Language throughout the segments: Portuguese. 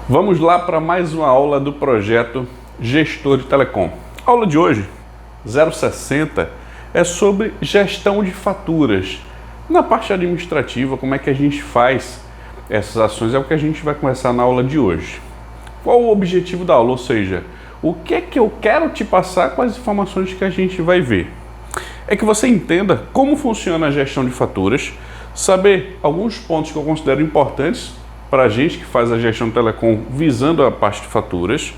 Vamos lá para mais uma aula do projeto Gestor de Telecom. A aula de hoje, 060, é sobre gestão de faturas. Na parte administrativa, como é que a gente faz essas ações, é o que a gente vai conversar na aula de hoje. Qual o objetivo da aula? Ou seja, o que é que eu quero te passar com as informações que a gente vai ver? É que você entenda como funciona a gestão de faturas, saber alguns pontos que eu considero importantes para a gente que faz a gestão de telecom visando a parte de faturas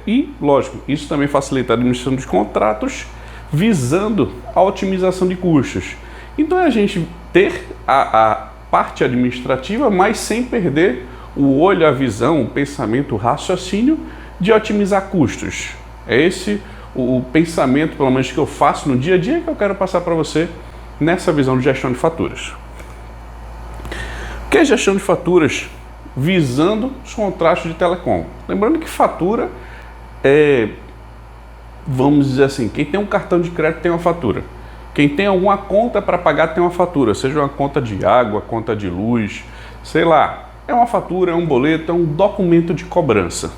e, lógico, isso também facilita a administração de contratos visando a otimização de custos. Então é a gente ter a parte administrativa, mas sem perder o olho, a visão, o pensamento, o raciocínio de otimizar custos. É esse o pensamento, pelo menos, que eu faço no dia a dia, que eu quero passar para você nessa visão de gestão de faturas. O que é gestão de faturas visando os contratos de telecom? Lembrando que fatura vamos dizer assim, quem tem um cartão de crédito tem uma fatura. Quem tem alguma conta para pagar tem uma fatura, seja uma conta de água, conta de luz, sei lá. É uma fatura, é um boleto, é um documento de cobrança.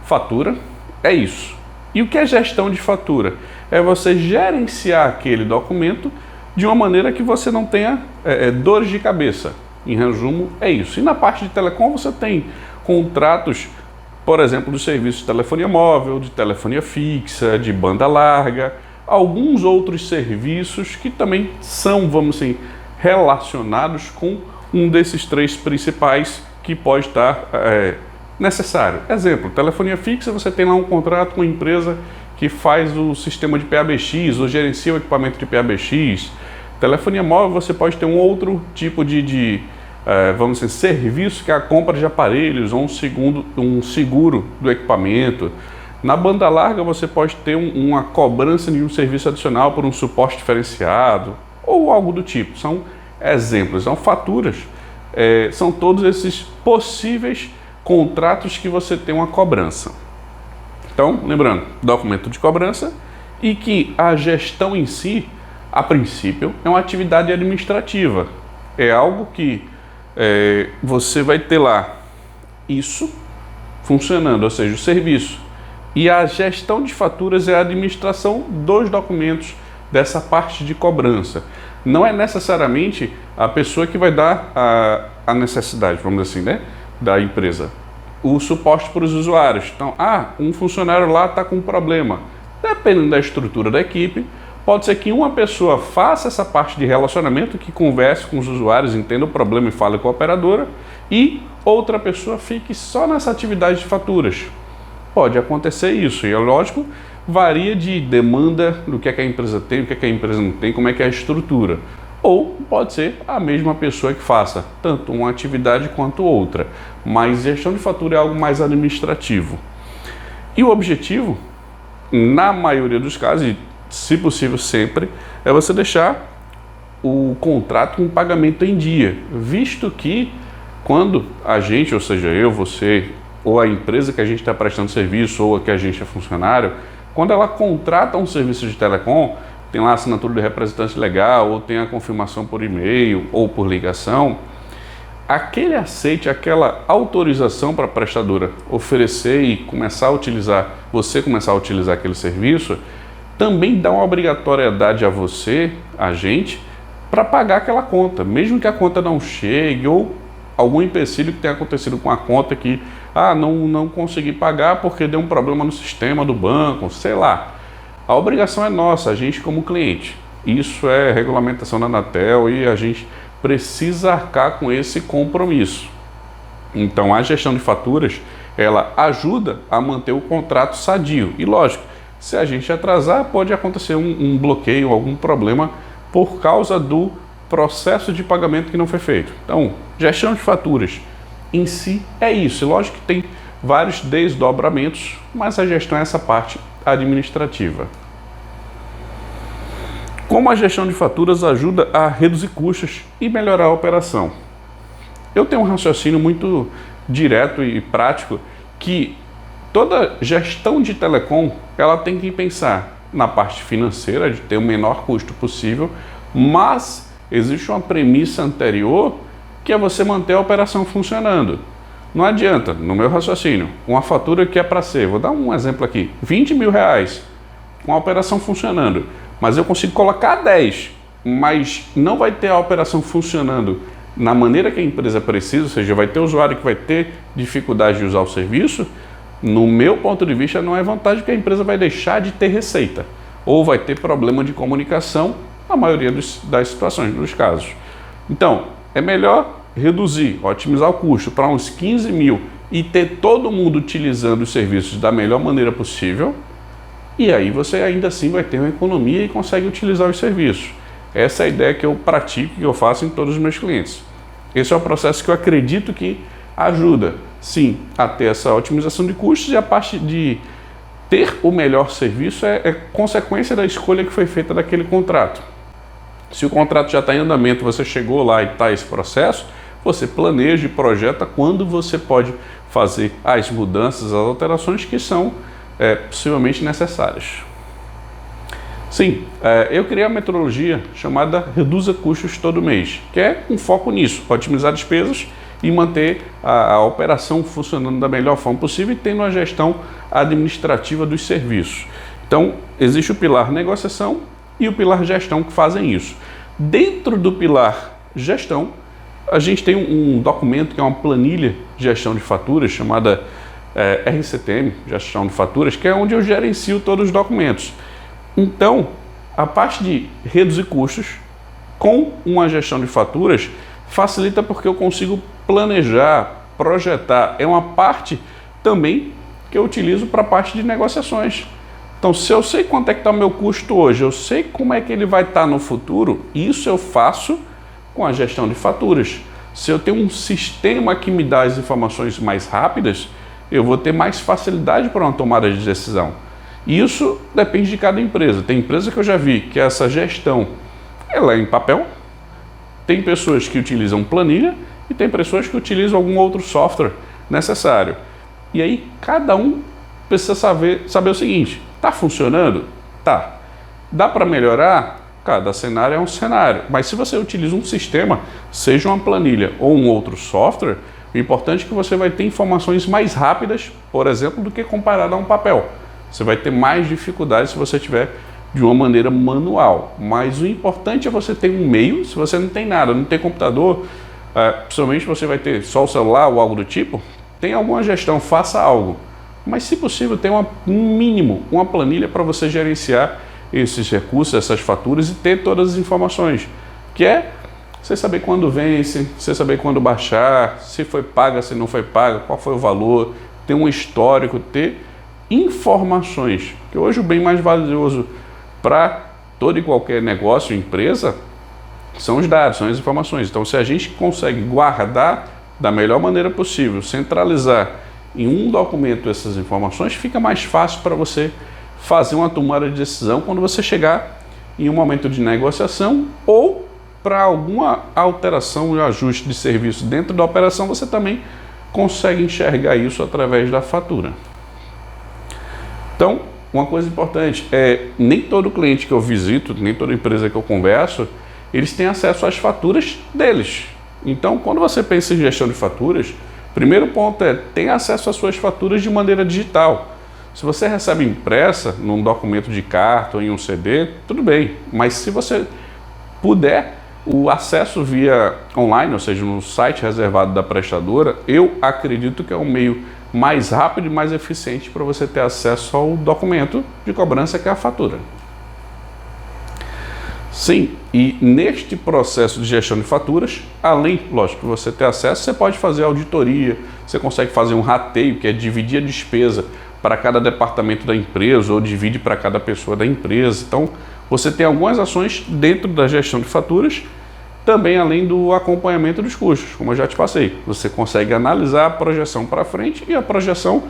Fatura é isso. E o que é gestão de fatura? É você gerenciar aquele documento de uma maneira que você não tenha dores de cabeça. Em resumo, é isso. E na parte de telecom você tem contratos, por exemplo, do serviço de telefonia móvel, de telefonia fixa, de banda larga, alguns outros serviços que também são, vamos assim, relacionados com um desses três principais que pode estar necessário. Exemplo, telefonia fixa, você tem lá um contrato com uma empresa que faz o sistema de PABX ou gerencia o equipamento de PABX. Telefonia móvel, você pode ter um outro tipo vamos dizer, serviço, que é a compra de aparelhos ou um seguro do equipamento. Na banda larga, você pode ter uma cobrança de um serviço adicional por um suporte diferenciado ou algo do tipo. São exemplos, são faturas. São todos esses possíveis contratos que você tem uma cobrança. Então, lembrando, documento de cobrança e que a gestão em si, a princípio, é uma atividade administrativa. É algo que você vai ter lá isso funcionando, ou seja, o serviço. E a gestão de faturas é a administração dos documentos dessa parte de cobrança. Não é necessariamente a pessoa que vai dar a necessidade, vamos dizer assim, né, da empresa. O suporte para os usuários. Então, um funcionário lá está com um problema. Dependendo da estrutura da equipe, pode ser que uma pessoa faça essa parte de relacionamento, que converse com os usuários, entenda o problema e fale com a operadora, e outra pessoa fique só nessa atividade de faturas. Pode acontecer isso, e é lógico, varia de demanda do que é que a empresa tem, o que é que a empresa não tem, como é que é a estrutura. Ou pode ser a mesma pessoa que faça tanto uma atividade quanto outra, mas gestão de fatura é algo mais administrativo. E o objetivo, na maioria dos casos, e se possível sempre, é você deixar o contrato com pagamento em dia, visto que quando a gente, ou seja, eu, você, ou a empresa que a gente está prestando serviço, ou a que a gente é funcionário, quando ela contrata um serviço de telecom, tem lá a assinatura de representante legal, ou tem a confirmação por e-mail, ou por ligação, aquele aceite, aquela autorização para a prestadora oferecer e começar a utilizar, você começar a utilizar aquele serviço, também dá uma obrigatoriedade a você, a gente, para pagar aquela conta, mesmo que a conta não chegue ou algum empecilho que tenha acontecido com a conta que não consegui pagar porque deu um problema no sistema do banco, sei lá. A obrigação é nossa, a gente como cliente. Isso é regulamentação da Anatel e a gente precisa arcar com esse compromisso. Então a gestão de faturas, ela ajuda a manter o contrato sadio. E lógico, se a gente atrasar, pode acontecer um bloqueio, algum problema por causa do processo de pagamento que não foi feito. Então, gestão de faturas em si é isso. E lógico que tem vários desdobramentos, mas a gestão é essa parte administrativa. Como a gestão de faturas ajuda a reduzir custos e melhorar a operação? Eu tenho um raciocínio muito direto e prático que toda gestão de telecom, ela tem que pensar na parte financeira, de ter o menor custo possível, mas existe uma premissa anterior, que é você manter a operação funcionando. Não adianta, no meu raciocínio, uma fatura que é para ser, vou dar um exemplo aqui, R$ 20.000, com a operação funcionando, mas eu consigo colocar 10, mas não vai ter a operação funcionando na maneira que a empresa precisa, ou seja, vai ter usuário que vai ter dificuldade de usar o serviço. No meu ponto de vista, não é vantagem, que a empresa vai deixar de ter receita ou vai ter problema de comunicação na maioria das situações, dos casos. Então, é melhor reduzir, otimizar o custo para uns 15 mil e ter todo mundo utilizando os serviços da melhor maneira possível, e aí você ainda assim vai ter uma economia e consegue utilizar os serviços. Essa é a ideia que eu pratico, que eu faço em todos os meus clientes. Esse é o processo que eu acredito que ajuda, sim, a ter essa otimização de custos, e a parte de ter o melhor serviço é consequência da escolha que foi feita daquele contrato. Se o contrato já está em andamento, você chegou lá e está esse processo, você planeja e projeta quando você pode fazer as mudanças, as alterações que são possivelmente necessárias. Sim, eu criei a metodologia chamada Reduza Custos Todo Mês, que é um foco nisso, otimizar despesas e manter a operação funcionando da melhor forma possível e tendo a gestão administrativa dos serviços. Então, existe o pilar negociação e o pilar gestão que fazem isso. Dentro do pilar gestão, a gente tem um documento que é uma planilha de gestão de faturas chamada RCTM, gestão de faturas, que é onde eu gerencio todos os documentos. Então, a parte de reduzir custos com uma gestão de faturas facilita, porque eu consigo planejar, projetar. É uma parte também que eu utilizo para a parte de negociações. Então, se eu sei quanto é que está o meu custo hoje, eu sei como é que ele vai estar no futuro, isso eu faço com a gestão de faturas. Se eu tenho um sistema que me dá as informações mais rápidas, eu vou ter mais facilidade para uma tomada de decisão. Isso depende de cada empresa. Tem empresa que eu já vi que essa gestão ela é em papel, tem pessoas que utilizam planilha e tem pessoas que utilizam algum outro software necessário. E aí cada um precisa saber o seguinte: está funcionando? Tá. Dá para melhorar? Cada cenário é um cenário. Mas se você utiliza um sistema, seja uma planilha ou um outro software, o importante é que você vai ter informações mais rápidas, por exemplo, do que comparado a um papel. Você vai ter mais dificuldade se você tiver de uma maneira manual. Mas o importante é você ter um meio. Se você não tem nada, não tem computador, principalmente você vai ter só o celular ou algo do tipo, tem alguma gestão, faça algo. Mas, se possível, tenha um mínimo, uma planilha para você gerenciar esses recursos, essas faturas e ter todas as informações. Que é você saber quando vence, você saber quando baixar, se foi paga, se não foi paga, qual foi o valor, ter um histórico, ter informações. Que hoje o bem mais valioso para todo e qualquer negócio, empresa, são os dados, são as informações. Então, se a gente consegue guardar da melhor maneira possível, centralizar em um documento essas informações, fica mais fácil para você fazer uma tomada de decisão quando você chegar em um momento de negociação ou para alguma alteração e ajuste de serviço dentro da operação. Você também consegue enxergar isso através da fatura. Então, uma coisa importante é, nem todo cliente que eu visito, nem toda empresa que eu converso, eles têm acesso às faturas deles. Então, quando você pensa em gestão de faturas, primeiro ponto é ter acesso às suas faturas de maneira digital. Se você recebe impressa num documento de carta ou em um CD, tudo bem. Mas se você puder, o acesso via online, ou seja, no site reservado da prestadora, eu acredito que é um meio mais rápido e mais eficiente para você ter acesso ao documento de cobrança, que é a fatura. Sim, e neste processo de gestão de faturas, além, lógico, de você ter acesso, você pode fazer auditoria, você consegue fazer um rateio, que é dividir a despesa para cada departamento da empresa ou divide para cada pessoa da empresa. Então, você tem algumas ações dentro da gestão de faturas, também além do acompanhamento dos custos, como eu já te passei. Você consegue analisar a projeção para frente e a projeção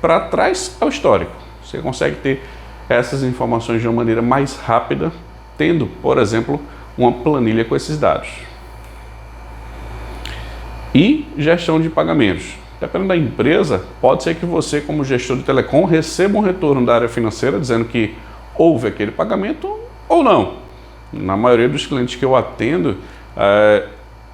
para trás ao histórico. Você consegue ter essas informações de uma maneira mais rápida, tendo, por exemplo, uma planilha com esses dados. E gestão de pagamentos. Dependendo da empresa, pode ser que você, como gestor de telecom, receba um retorno da área financeira dizendo que houve aquele pagamento ou não. Na maioria dos clientes que eu atendo,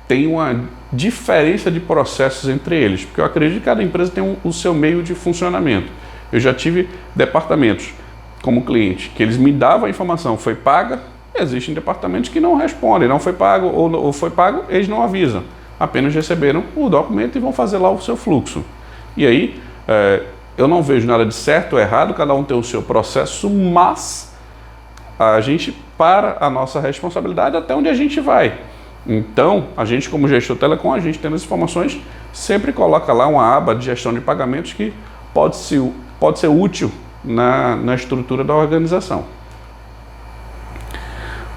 tem uma diferença de processos entre eles, porque eu acredito que cada empresa tem o seu meio de funcionamento. Eu já tive departamentos como cliente que eles me davam a informação, foi paga, existem departamentos que não respondem, não foi pago ou foi pago, eles não avisam, apenas receberam o documento e vão fazer lá o seu fluxo. E aí, eu não vejo nada de certo ou errado, cada um tem o seu processo, mas a gente para a nossa responsabilidade até onde a gente vai. Então, a gente como gestor telecom, a gente tendo as informações, sempre coloca lá uma aba de gestão de pagamentos que pode ser útil na estrutura da organização.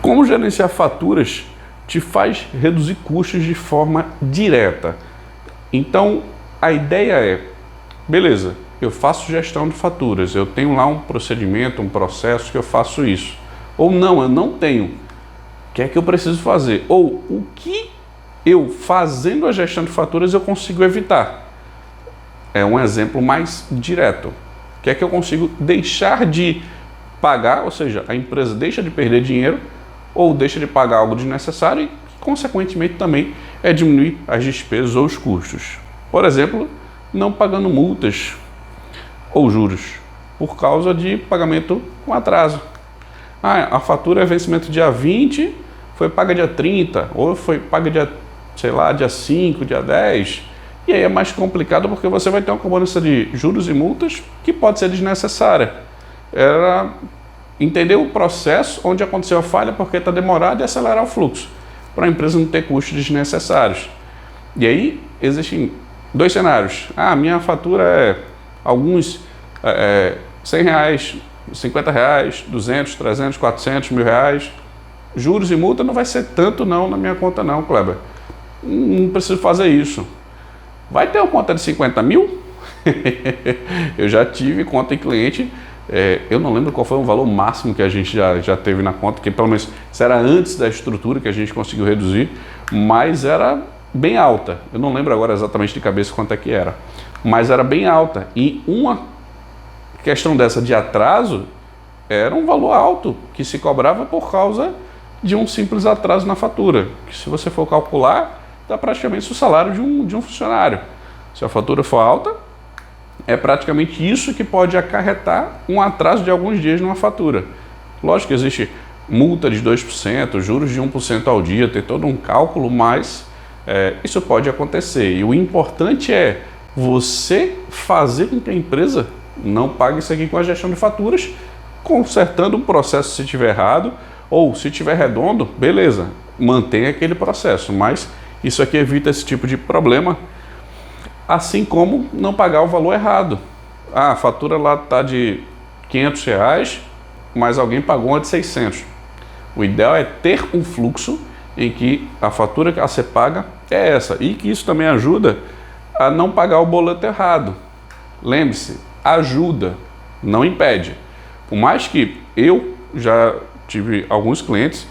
Como gerenciar faturas te faz reduzir custos de forma direta. Então, a ideia é, beleza, eu faço gestão de faturas, eu tenho lá um procedimento, um processo que eu faço isso. Ou não, eu não tenho. O que é que eu preciso fazer? Ou o que eu, fazendo a gestão de faturas, eu consigo evitar? É um exemplo mais direto. O que é que eu consigo deixar de pagar, ou seja, a empresa deixa de perder dinheiro ou deixa de pagar algo desnecessário e, consequentemente, também diminuir as despesas ou os custos. Por exemplo, não pagando multas ou juros por causa de pagamento com atraso. A fatura é vencimento dia 20, foi paga dia 30, ou foi paga dia, dia 5, dia 10. E aí é mais complicado porque você vai ter uma cobrança de juros e multas que pode ser desnecessária. Era entender o processo onde aconteceu a falha porque está demorado e acelerar o fluxo, para a empresa não ter custos desnecessários. E aí existem dois cenários. Minha fatura é alguns R$100, R$50, 200, 300, 400, R$1.000. Juros e multa não vai ser tanto não na minha conta não, Kleber. Não preciso fazer isso. Vai ter uma conta de 50 mil? Eu já tive conta em cliente, eu não lembro qual foi o valor máximo que a gente já teve na conta, que pelo menos isso era antes da estrutura que a gente conseguiu reduzir, mas era bem alta. Eu não lembro agora exatamente de cabeça quanto é que era, mas era bem alta. E uma questão dessa de atraso era um valor alto que se cobrava por causa de um simples atraso na fatura, que se você for calcular, dá praticamente o salário de um funcionário. Se a fatura for alta, é praticamente isso que pode acarretar um atraso de alguns dias numa fatura. Lógico que existe multa de 2%, juros de 1% ao dia, tem todo um cálculo, mas isso pode acontecer. E o importante é você fazer com que a empresa não pague isso aqui com a gestão de faturas, consertando o processo se estiver errado, ou se estiver redondo, beleza, mantenha aquele processo, mas isso aqui evita esse tipo de problema, assim como não pagar o valor errado. A fatura lá está de R$500, mas alguém pagou uma de 600. O ideal é ter um fluxo em que a fatura que você paga é essa, e que isso também ajuda a não pagar o boleto errado. Lembre-se, ajuda, não impede. Por mais que eu já tive alguns clientes,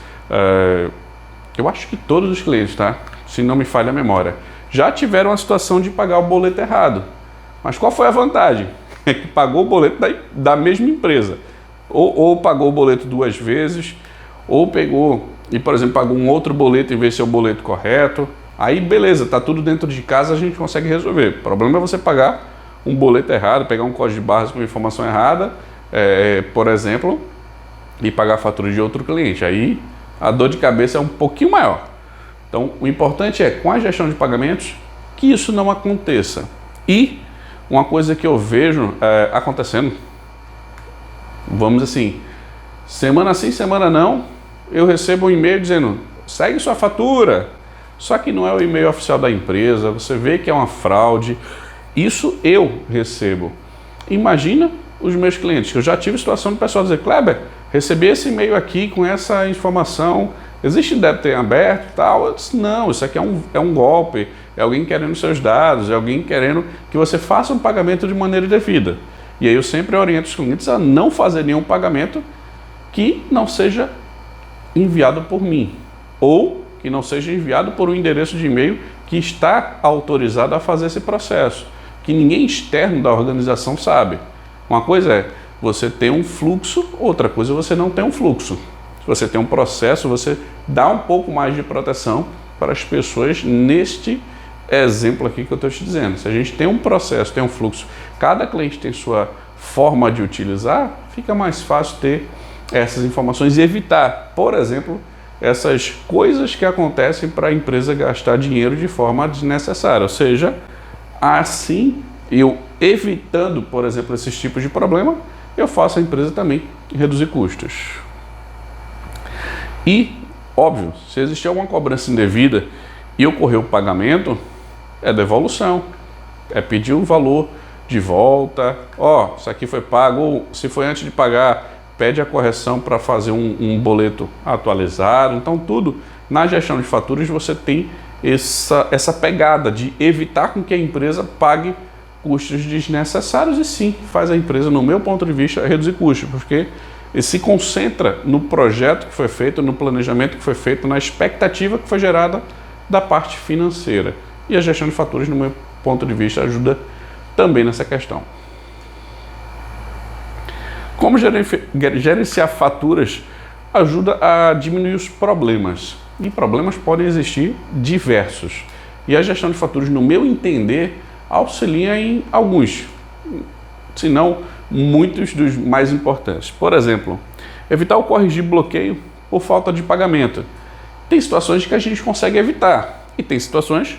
eu acho que todos os clientes, tá? Se não me falha a memória, já tiveram a situação de pagar o boleto errado. Mas qual foi a vantagem? É que pagou o boleto da mesma empresa. Ou pagou o boleto 2 vezes, ou pegou e, por exemplo, pagou um outro boleto em vez de ser o boleto correto. Aí, beleza, tá tudo dentro de casa, a gente consegue resolver. O problema é você pagar um boleto errado, pegar um código de barras com informação errada, por exemplo, e pagar a fatura de outro cliente. Aí a dor de cabeça é um pouquinho maior. Então, o importante é, com a gestão de pagamentos, que isso não aconteça. E uma coisa que eu vejo acontecendo, vamos assim, semana sim, semana não, eu recebo um e-mail dizendo, segue sua fatura. Só que não é o e-mail oficial da empresa, você vê que é uma fraude. Isso eu recebo. Imagina os meus clientes, que eu já tive situação de pessoal dizer, Kleber, recebi esse e-mail aqui com essa informação, existe débito em aberto e tal? Eu disse, não, isso aqui é um golpe, é alguém querendo seus dados, é alguém querendo que você faça um pagamento de maneira devida. E aí eu sempre oriento os clientes a não fazer nenhum pagamento que não seja enviado por mim, ou que não seja enviado por um endereço de e-mail que está autorizado a fazer esse processo, que ninguém externo da organização sabe. Uma coisa é você ter um fluxo, outra coisa é você não ter um fluxo. Se você tem um processo, você dá um pouco mais de proteção para as pessoas neste exemplo aqui que eu estou te dizendo. Se a gente tem um processo, tem um fluxo, cada cliente tem sua forma de utilizar, fica mais fácil ter essas informações e evitar, por exemplo, essas coisas que acontecem para a empresa gastar dinheiro de forma desnecessária. Ou seja, assim, eu evitando, por exemplo, esses tipos de problema, eu faço a empresa também reduzir custos. E, óbvio, se existir alguma cobrança indevida e ocorrer o pagamento, é devolução, é pedir o valor de volta, isso aqui foi pago, ou se foi antes de pagar, pede a correção para fazer um boleto atualizado. Então tudo na gestão de faturas você tem essa pegada de evitar com que a empresa pague custos desnecessários e sim, faz a empresa, no meu ponto de vista, reduzir custos, porque ele se concentra no projeto que foi feito, no planejamento que foi feito, na expectativa que foi gerada da parte financeira. E a gestão de faturas, no meu ponto de vista, ajuda também nessa questão. Como gerenciar faturas ajuda a diminuir os problemas. E problemas podem existir diversos. E a gestão de faturas, no meu entender, auxilia em alguns, se não muitos dos mais importantes. Por exemplo, evitar o corrigir bloqueio por falta de pagamento. Tem situações que a gente consegue evitar e tem situações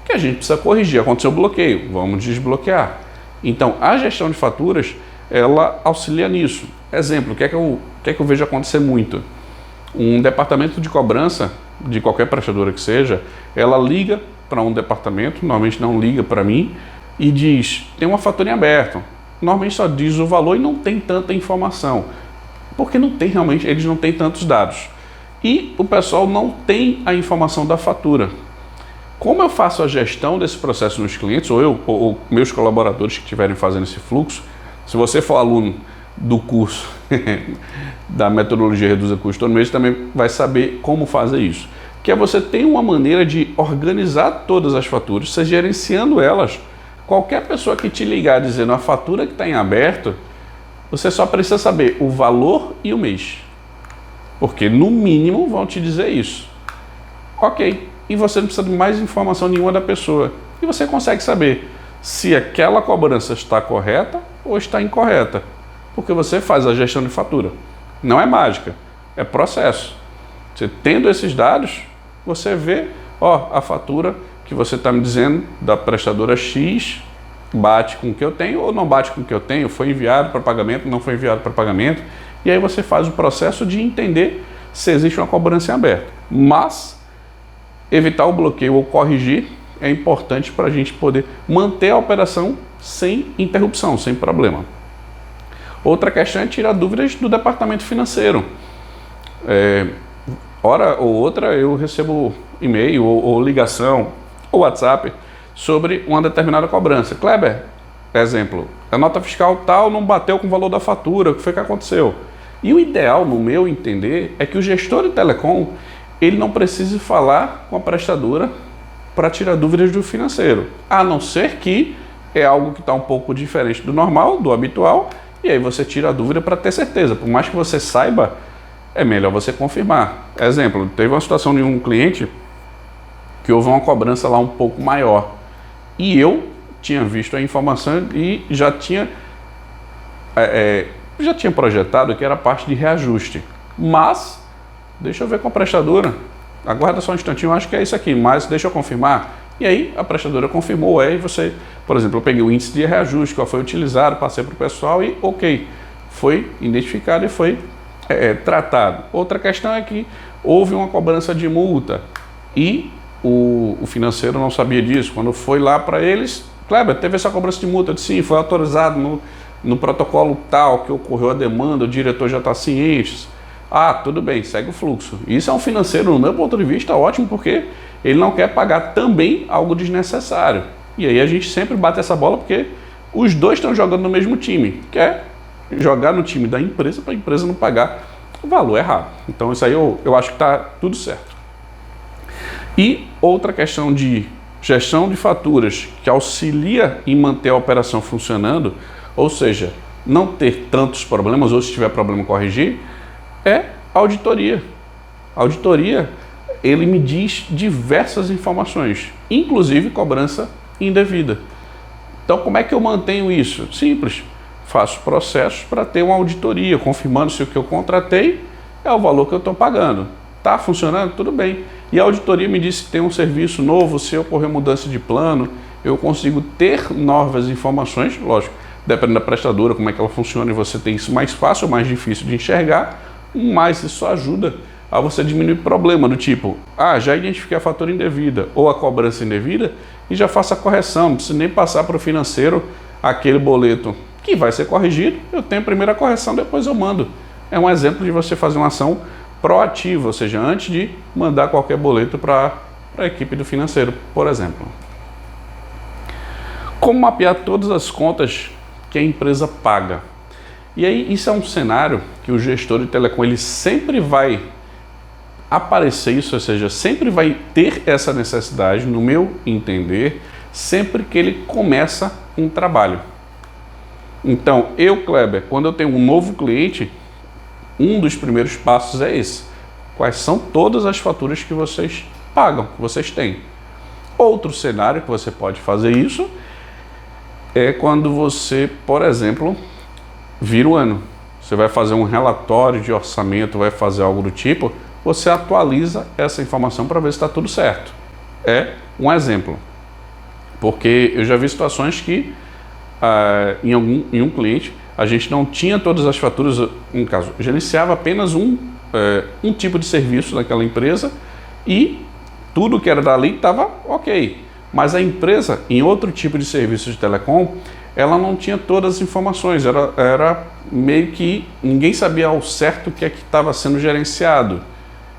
que a gente precisa corrigir. Aconteceu o bloqueio, vamos desbloquear. Então, a gestão de faturas, ela auxilia nisso. Exemplo, o que é que eu vejo acontecer muito? Um departamento de cobrança, de qualquer prestadora que seja, ela liga para um departamento, normalmente não liga para mim, e diz, tem uma fatura em aberto. Normalmente só diz o valor e não tem tanta informação, porque não tem realmente, eles não têm tantos dados. E o pessoal não tem a informação da fatura. Como eu faço a gestão desse processo nos clientes, ou meus colaboradores que estiverem fazendo esse fluxo, se você for aluno do curso da metodologia Reduza Custo todo mês, também vai saber como fazer isso. Que é você tem uma maneira de organizar todas as faturas, você gerenciando elas. Qualquer pessoa que te ligar dizendo a fatura que está em aberto, você só precisa saber o valor e o mês. Porque no mínimo vão te dizer isso. Ok. E você não precisa de mais informação nenhuma da pessoa. E você consegue saber se aquela cobrança está correta ou está incorreta. Porque você faz a gestão de fatura. Não é mágica, é processo. Você tendo esses dados, você vê, a fatura que você está me dizendo da prestadora X bate com o que eu tenho ou não bate com o que eu tenho, foi enviado para pagamento, não foi enviado para pagamento. E aí você faz o processo de entender se existe uma cobrança em aberto. Mas evitar o bloqueio ou corrigir é importante para a gente poder manter a operação sem interrupção, sem problema. Outra questão é tirar dúvidas do departamento financeiro. Hora ou outra eu recebo e-mail ou ligação ou WhatsApp sobre uma determinada cobrança. Kleber, exemplo, a nota fiscal tal não bateu com o valor da fatura, o que foi que aconteceu? E o ideal, no meu entender, é que o gestor de telecom ele não precise falar com a prestadora para tirar dúvidas do financeiro, a não ser que é algo que está um pouco diferente do normal, do habitual, e aí você tira a dúvida para ter certeza. Por mais que você saiba, é melhor você confirmar. Exemplo, teve uma situação de um cliente que houve uma cobrança lá um pouco maior, e eu tinha visto a informação e já tinha projetado que era parte de reajuste, mas deixa eu ver com a prestadora, aguarda só um instantinho, acho que é isso aqui, mas deixa eu confirmar. E aí a prestadora confirmou, aí você, por exemplo, eu peguei o índice de reajuste, qual foi utilizado, passei para o pessoal e ok, foi identificado e foi tratado. Outra questão é que houve uma cobrança de multa e o financeiro não sabia disso. Quando foi lá para eles, Kleber, teve essa cobrança de multa? Eu disse, sim, foi autorizado no protocolo tal que ocorreu a demanda, o diretor já está ciente. Tudo bem, segue o fluxo. Isso é um financeiro, no meu ponto de vista, ótimo, porque ele não quer pagar também algo desnecessário. E aí a gente sempre bate essa bola porque os dois estão jogando no mesmo time, que é jogar no time da empresa para a empresa não pagar o valor errado. Então isso aí eu acho que está tudo certo. E outra questão de gestão de faturas que auxilia em manter a operação funcionando, ou seja, não ter tantos problemas ou se tiver problema corrigir, é auditoria. Auditoria ele me diz diversas informações, inclusive cobrança indevida. Então, como é que eu mantenho isso? Simples. Faço processos para ter uma auditoria, confirmando se o que eu contratei é o valor que eu estou pagando. Está funcionando? Tudo bem. E a auditoria me diz se tem um serviço novo, se ocorrer mudança de plano, eu consigo ter novas informações, lógico, dependendo da prestadora, como é que ela funciona, e você tem isso mais fácil ou mais difícil de enxergar, mas isso ajuda a você diminuir o problema do tipo, já identifiquei a fatura indevida ou a cobrança indevida e já faço a correção, não preciso nem passar para o financeiro aquele boleto que vai ser corrigido, eu tenho primeiro a correção, depois eu mando. É um exemplo de você fazer uma ação proativa, ou seja, antes de mandar qualquer boleto para a equipe do financeiro, por exemplo. Como mapear todas as contas que a empresa paga? E aí, isso é um cenário que o gestor de telecom ele sempre vai aparecer isso, ou seja, sempre vai ter essa necessidade, no meu entender, sempre que ele começa um trabalho. Então, Kleber, quando eu tenho um novo cliente, um dos primeiros passos é esse. Quais são todas as faturas que vocês pagam, que vocês têm? Outro cenário que você pode fazer isso é quando você, por exemplo, vira o ano. Você vai fazer um relatório de orçamento, vai fazer algo do tipo, você atualiza essa informação para ver se está tudo certo. É um exemplo. Porque eu já vi situações que em um cliente a gente não tinha todas as faturas, no caso, gerenciava apenas um tipo de serviço daquela empresa e tudo que era dali estava ok. Mas a empresa, em outro tipo de serviço de telecom, ela não tinha todas as informações, era meio que ninguém sabia ao certo o que é que estava sendo gerenciado.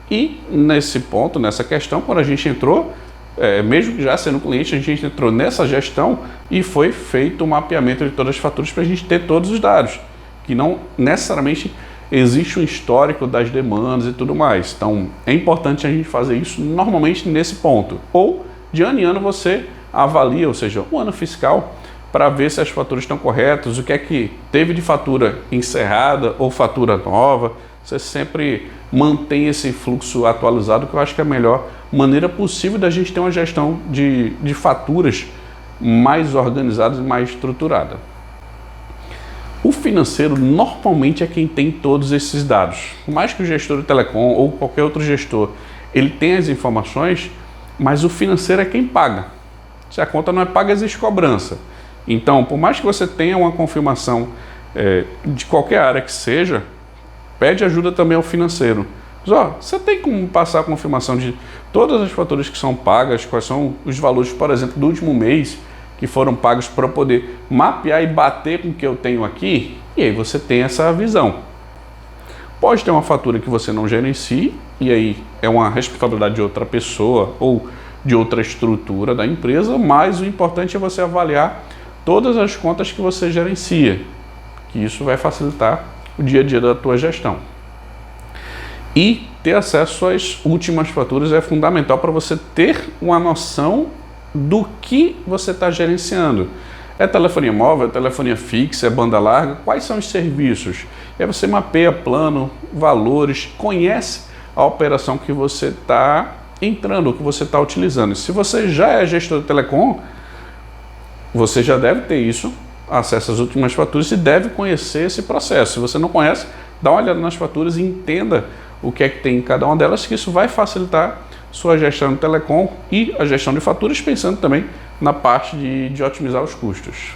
E nesse ponto, nessa questão, quando a gente entrou, mesmo já sendo cliente, a gente entrou nessa gestão e foi feito o mapeamento de todas as faturas para a gente ter todos os dados, que não necessariamente existe um histórico das demandas e tudo mais. Então, é importante a gente fazer isso normalmente nesse ponto. Ou, de ano em ano, você avalia, ou seja, o ano fiscal, para ver se as faturas estão corretas, o que é que teve de fatura encerrada ou fatura nova. Você sempre mantém esse fluxo atualizado, que eu acho que é a melhor maneira possível da gente ter uma gestão de faturas mais organizada e mais estruturada. O financeiro normalmente é quem tem todos esses dados. Por mais que o gestor de telecom ou qualquer outro gestor ele tenha as informações, mas o financeiro é quem paga. Se a conta não é paga, existe cobrança. Então, por mais que você tenha uma confirmação de qualquer área que seja, pede ajuda também ao financeiro. Mas, você tem como passar a confirmação de todas as faturas que são pagas, quais são os valores, por exemplo, do último mês que foram pagos para eu poder mapear e bater com o que eu tenho aqui? E aí você tem essa visão. Pode ter uma fatura que você não gerencie, e aí é uma responsabilidade de outra pessoa ou de outra estrutura da empresa, mas o importante é você avaliar todas as contas que você gerencia, que isso vai facilitar o dia a dia da tua gestão. E ter acesso às últimas faturas é fundamental para você ter uma noção do que você está gerenciando. É telefonia móvel, é telefonia fixa, é banda larga? Quais são os serviços? E aí você mapeia plano, valores, conhece a operação que você está entrando, que você está utilizando. Se você já é gestor de telecom, você já deve ter isso, acesso às últimas faturas e deve conhecer esse processo. Se você não conhece, dá uma olhada nas faturas e entenda o que é que tem em cada uma delas, que isso vai facilitar sua gestão de telecom e a gestão de faturas, pensando também na parte de otimizar os custos.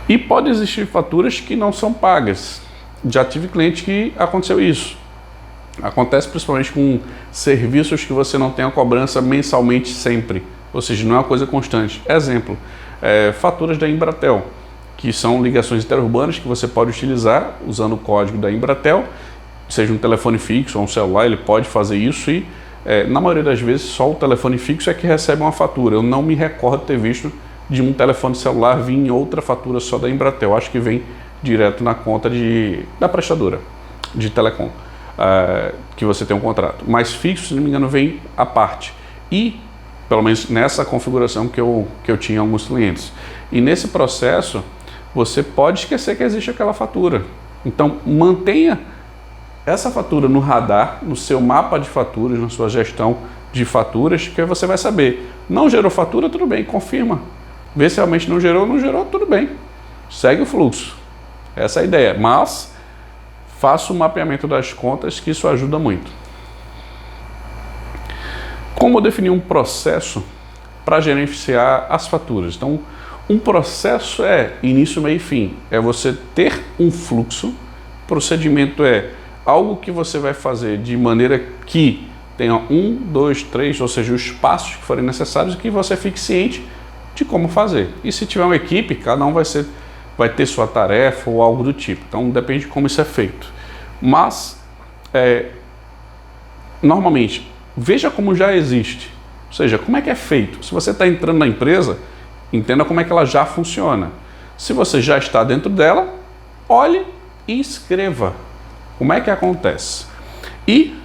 E pode existir faturas que não são pagas. Já tive cliente que aconteceu isso. Acontece principalmente com serviços que você não tem a cobrança mensalmente sempre, ou seja, não é uma coisa constante. Exemplo, faturas da Embratel, que são ligações interurbanas que você pode utilizar usando o código da Embratel, seja um telefone fixo ou um celular, ele pode fazer isso e na maioria das vezes só o telefone fixo é que recebe uma fatura. Eu não me recordo de ter visto de um telefone celular vir em outra fatura só da Embratel. Acho que vem direto na conta da prestadora de telecom, que você tem um contrato. Mas fixo, se não me engano, vem à parte. E, pelo menos nessa configuração que eu tinha alguns clientes. E nesse processo, você pode esquecer que existe aquela fatura. Então, mantenha essa fatura no radar, no seu mapa de faturas, na sua gestão de faturas, que você vai saber. Não gerou fatura, tudo bem, confirma. Vê se realmente não gerou, tudo bem. Segue o fluxo. Essa é a ideia. Mas faça o mapeamento das contas, que isso ajuda muito. Como definir um processo para gerenciar as faturas? Então, um processo é início, meio e fim. É você ter um fluxo. Procedimento é algo que você vai fazer de maneira que tenha 1, 2, 3, ou seja, os passos que forem necessários e que você fique ciente de como fazer. E se tiver uma equipe, cada um vai ter sua tarefa ou algo do tipo. Então, depende de como isso é feito. Mas, normalmente, veja como já existe. Ou seja, como é que é feito. Se você está entrando na empresa, entenda como é que ela já funciona. Se você já está dentro dela, olhe e escreva como é que acontece. E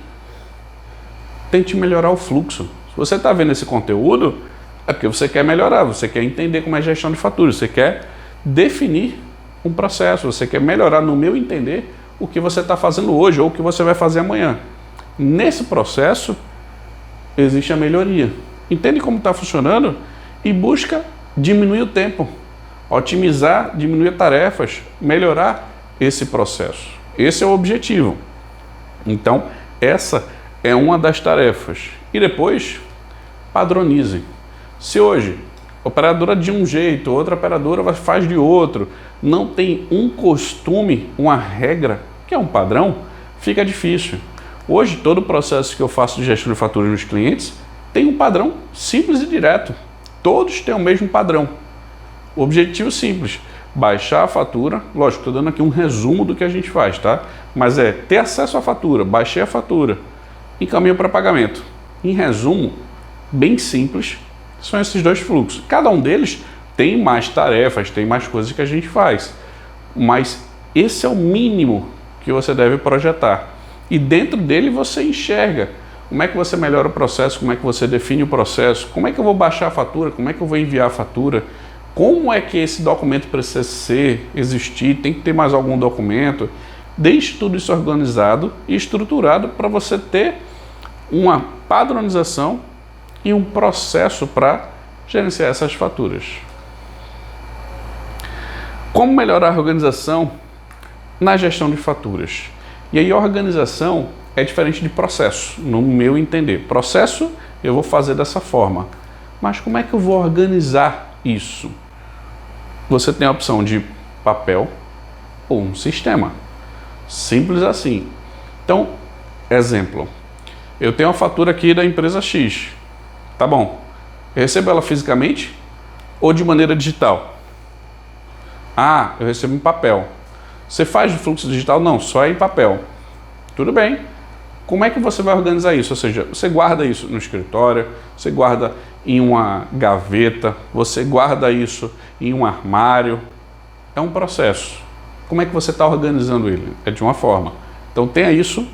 tente melhorar o fluxo. Se você está vendo esse conteúdo, é porque você quer melhorar, você quer entender como é a gestão de faturas, você quer definir um processo, você quer melhorar, no meu entender, o que você está fazendo hoje ou o que você vai fazer amanhã. Nesse processo, existe a melhoria. Entende como está funcionando e busca diminuir o tempo, otimizar, diminuir tarefas, melhorar esse processo. Esse é o objetivo. Então, essa é uma das tarefas. E depois, padronize. Se hoje operadora de um jeito, outra operadora faz de outro, não tem um costume, uma regra, que é um padrão, fica difícil. Hoje, todo o processo que eu faço de gestão de faturas nos clientes tem um padrão simples e direto. Todos têm o mesmo padrão. O objetivo simples, baixar a fatura, lógico, estou dando aqui um resumo do que a gente faz, tá? Mas é ter acesso à fatura, baixei a fatura, encaminho para pagamento. Em resumo, bem simples, são esses dois fluxos. Cada um deles tem mais tarefas, tem mais coisas que a gente faz. Mas esse é o mínimo que você deve projetar. E dentro dele você enxerga como é que você melhora o processo, como é que você define o processo, como é que eu vou baixar a fatura, como é que eu vou enviar a fatura, como é que esse documento precisa existir, tem que ter mais algum documento. Deixe tudo isso organizado e estruturado para você ter uma padronização e um processo para gerenciar essas faturas. Como melhorar a organização na gestão de faturas? E aí a organização é diferente de processo, no meu entender. Processo eu vou fazer dessa forma, mas como é que eu vou organizar isso? Você tem a opção de papel ou um sistema. Simples assim. Então, exemplo. Eu tenho uma fatura aqui da empresa X. Tá bom. Eu recebo ela fisicamente ou de maneira digital? Ah, eu recebo em papel. Você faz o fluxo digital? Não, só é em papel. Tudo bem. Como é que você vai organizar isso? Ou seja, você guarda isso no escritório, você guarda em uma gaveta, você guarda isso em um armário. É um processo. Como é que você está organizando ele? É de uma forma. Então tenha isso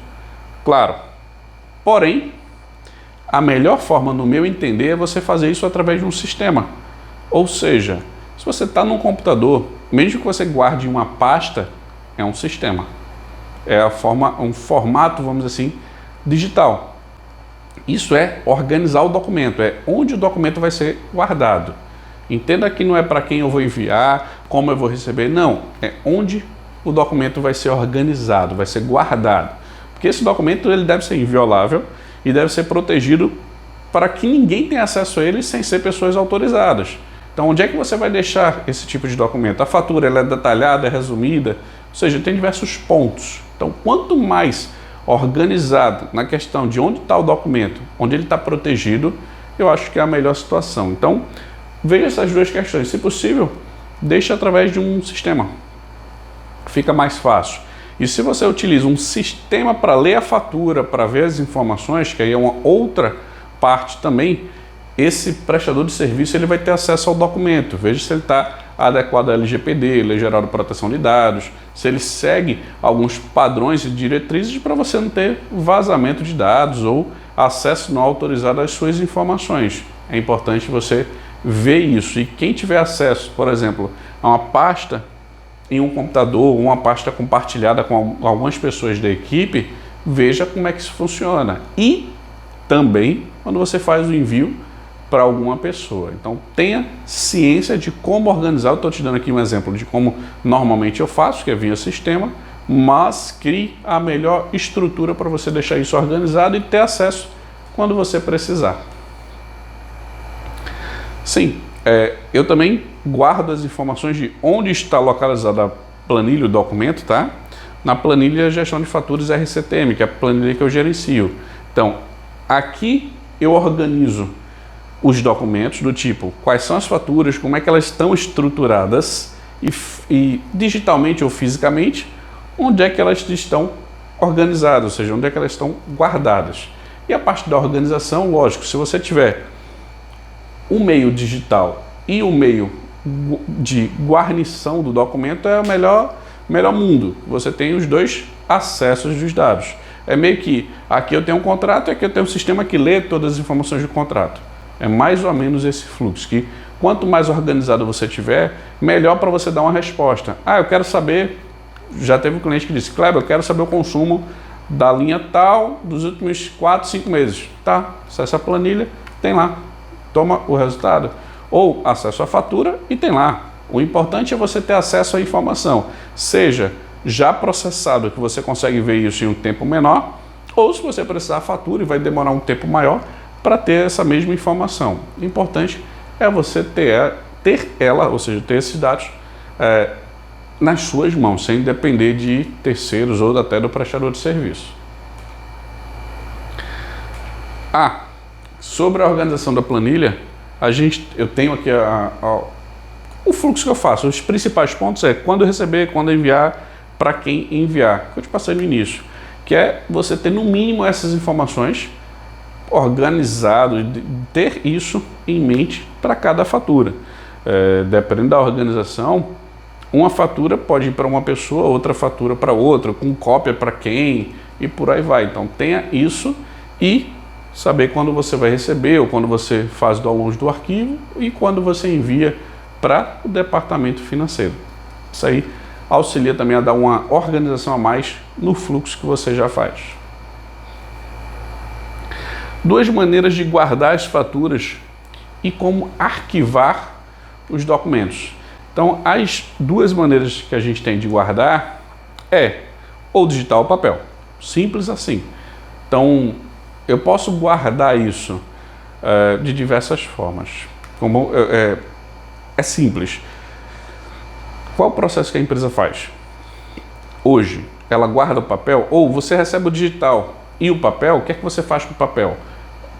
claro. Porém, a melhor forma, no meu entender, é você fazer isso através de um sistema. Ou seja, se você está num computador, mesmo que você guarde em uma pasta, é um sistema. É um formato, vamos dizer assim, digital. Isso é organizar o documento, é onde o documento vai ser guardado. Entenda que não é para quem eu vou enviar, como eu vou receber, não. É onde o documento vai ser organizado, vai ser guardado. Porque esse documento ele deve ser inviolável e deve ser protegido para que ninguém tenha acesso a ele sem ser pessoas autorizadas. Então, onde é que você vai deixar esse tipo de documento? A fatura ela é detalhada, é resumida, ou seja, tem diversos pontos. Então, quanto mais organizado na questão de onde está o documento, onde ele está protegido, eu acho que é a melhor situação. Então, veja essas duas questões. Se possível, deixe através de um sistema. Fica mais fácil. E se você utiliza um sistema para ler a fatura, para ver as informações, que aí é uma outra parte também, esse prestador de serviço ele vai ter acesso ao documento. Veja se ele está adequado à LGPD, Lei Geral de Proteção de Dados, se ele segue alguns padrões e diretrizes para você não ter vazamento de dados ou acesso não autorizado às suas informações. É importante você ver isso. E quem tiver acesso, por exemplo, a uma pasta em um computador, uma pasta compartilhada com algumas pessoas da equipe, veja como é que isso funciona. E também quando você faz o envio para alguma pessoa. Então tenha ciência de como organizar. Eu estou te dando aqui um exemplo de como normalmente eu faço, que é via sistema, mas crie a melhor estrutura para você deixar isso organizado e ter acesso quando você precisar. Sim, eu também guardo as informações de onde está localizada a planilha, o documento, tá? Na planilha Gestão de Faturas RCTM, que é a planilha que eu gerencio. Então, aqui eu organizo os documentos do tipo, quais são as faturas, como é que elas estão estruturadas e digitalmente ou fisicamente, onde é que elas estão organizadas, ou seja, onde é que elas estão guardadas. E a parte da organização, lógico, se você tiver o meio digital e o meio de guarnição do documento, é o melhor mundo. Você tem os dois acessos dos dados. É meio que, aqui eu tenho um contrato e aqui eu tenho um sistema que lê todas as informações do contrato. É mais ou menos esse fluxo, que quanto mais organizado você tiver, melhor para você dar uma resposta. Eu quero saber, já teve um cliente que disse, Kleber, eu quero saber o consumo da linha tal dos últimos 4, 5 meses. Tá, acessa a planilha, tem lá, toma o resultado. Ou acesso à fatura e tem lá. O importante é você ter acesso à informação, seja já processado, que você consegue ver isso em um tempo menor, ou se você precisar a fatura e vai demorar um tempo maior para ter essa mesma informação. O importante é você ter ela, ou seja, ter esses dados nas suas mãos, sem depender de terceiros ou até do prestador de serviço. Sobre a organização da planilha, eu tenho aqui o fluxo que eu faço. Os principais pontos é quando receber, quando enviar, para quem enviar, que eu te passei no início, que é você ter no mínimo essas informações organizado, ter isso em mente para cada fatura. Dependendo da organização, uma fatura pode ir para uma pessoa, outra fatura para outra, com cópia para quem e por aí vai. Então tenha isso e saber quando você vai receber ou quando você faz o download do arquivo e quando você envia para o departamento financeiro. Isso aí auxilia também a dar uma organização a mais no fluxo que você já faz. Duas maneiras de guardar as faturas e como arquivar os documentos. Então, as duas maneiras que a gente tem de guardar é ou digital ou papel. Simples assim. Então, eu posso guardar isso de diversas formas. É simples. Qual o processo que a empresa faz? Hoje, ela guarda o papel ou você recebe o digital e o papel, o que é que você faz com o papel?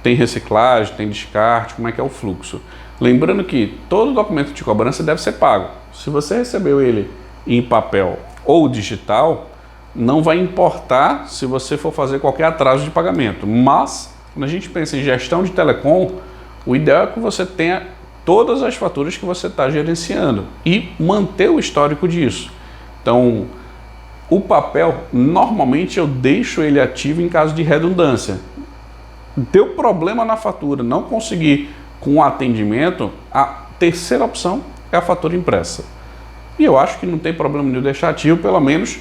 Tem reciclagem, tem descarte, como é que é o fluxo? Lembrando que todo documento de cobrança deve ser pago. Se você recebeu ele em papel ou digital, não vai importar se você for fazer qualquer atraso de pagamento. Mas, quando a gente pensa em gestão de telecom, o ideal é que você tenha todas as faturas que você está gerenciando e manter o histórico disso. Então, o papel, normalmente eu deixo ele ativo em caso de redundância. Deu problema na fatura, não conseguir com o atendimento, a terceira opção é a fatura impressa. E eu acho que não tem problema de deixar ativo, pelo menos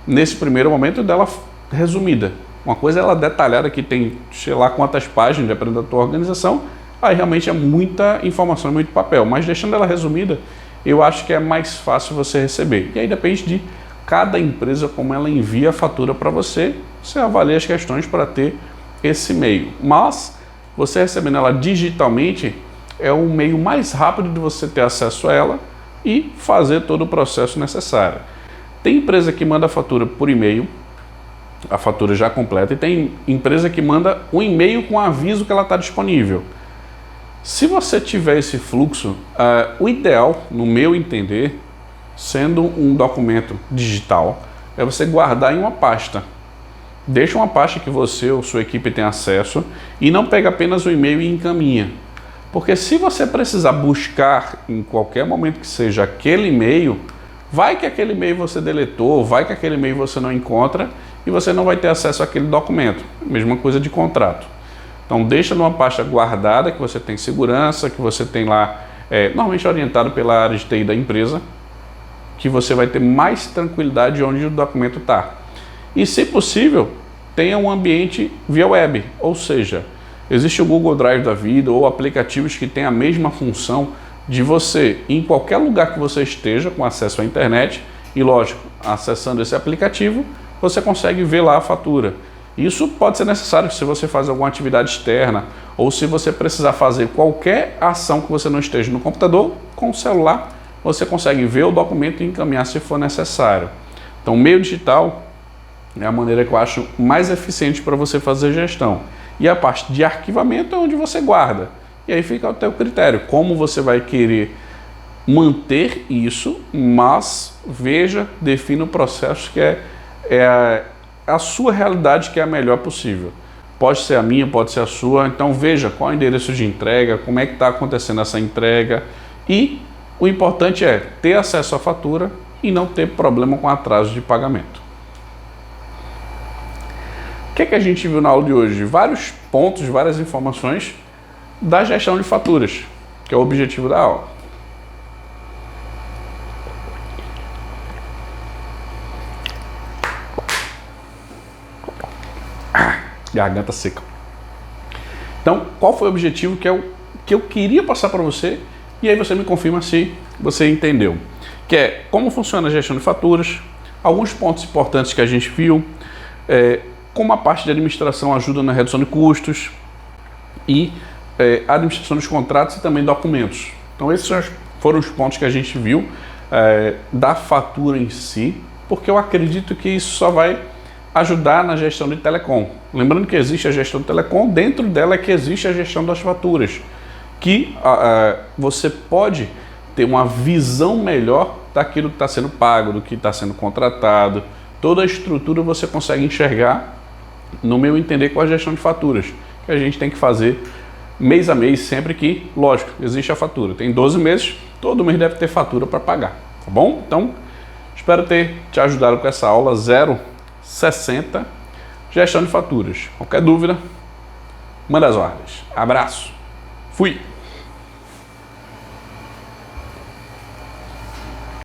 nesse primeiro momento dela resumida. Uma coisa é ela detalhada, que tem, sei lá quantas páginas, dependendo da tua organização, aí realmente é muita informação, muito papel. Mas deixando ela resumida, eu acho que é mais fácil você receber. E aí depende de cada empresa, como ela envia a fatura para você, você avalia as questões para ter esse meio. Mas você recebendo ela digitalmente é o meio mais rápido de você ter acesso a ela e fazer todo o processo necessário. Tem empresa que manda a fatura por e-mail, a fatura já completa, e tem empresa que manda um e-mail com aviso que ela está disponível. Se você tiver esse fluxo, o ideal, no meu entender, sendo um documento digital, é você guardar em uma pasta. Deixa uma pasta que você ou sua equipe tem acesso e não pega apenas o e-mail e encaminha. Porque se você precisar buscar em qualquer momento que seja aquele e-mail, vai que aquele e-mail você deletou, vai que aquele e-mail você não encontra e você não vai ter acesso àquele documento. Mesma coisa de contrato. Então deixa numa pasta guardada, que você tem segurança, que você tem lá, normalmente orientado pela área de TI da empresa, que você vai ter mais tranquilidade onde o documento está. E, se possível, tenha um ambiente via web, ou seja, existe o Google Drive da vida ou aplicativos que têm a mesma função de você, em qualquer lugar que você esteja com acesso à internet, e lógico, acessando esse aplicativo, você consegue ver lá a fatura. Isso pode ser necessário se você faz alguma atividade externa ou se você precisar fazer qualquer ação que você não esteja no computador, com o celular você consegue ver o documento e encaminhar se for necessário. Então, o meio digital é a maneira que eu acho mais eficiente para você fazer gestão. E a parte de arquivamento é onde você guarda. E aí fica ao teu critério, como você vai querer manter isso, mas veja, defina o processo que é a sua realidade, que é a melhor possível. Pode ser a minha, pode ser a sua, então veja qual é o endereço de entrega, como é que está acontecendo essa entrega, e o importante é ter acesso à fatura e não ter problema com atraso de pagamento. O que é que a gente viu na aula de hoje? Vários pontos, várias informações da gestão de faturas, que é o objetivo da aula. Garganta seca. Então, qual foi o objetivo que eu queria passar para você? E aí você me confirma se você entendeu. Que é como funciona a gestão de faturas, alguns pontos importantes que a gente viu, como a parte de administração ajuda na redução de custos e a administração dos contratos e também documentos. Então esses foram os pontos que a gente viu da fatura em si, porque eu acredito que isso só vai ajudar na gestão de telecom. Lembrando que existe a gestão de telecom, dentro dela é que existe a gestão das faturas, que você pode ter uma visão melhor daquilo que está sendo pago, do que está sendo contratado. Toda a estrutura você consegue enxergar, no meu entender, com a gestão de faturas, que a gente tem que fazer mês a mês, sempre que, lógico, existe a fatura. Tem 12 meses, todo mês deve ter fatura para pagar, tá bom? Então, espero ter te ajudado com essa aula 060, gestão de faturas. Qualquer dúvida, manda as ordens. Abraço, fui!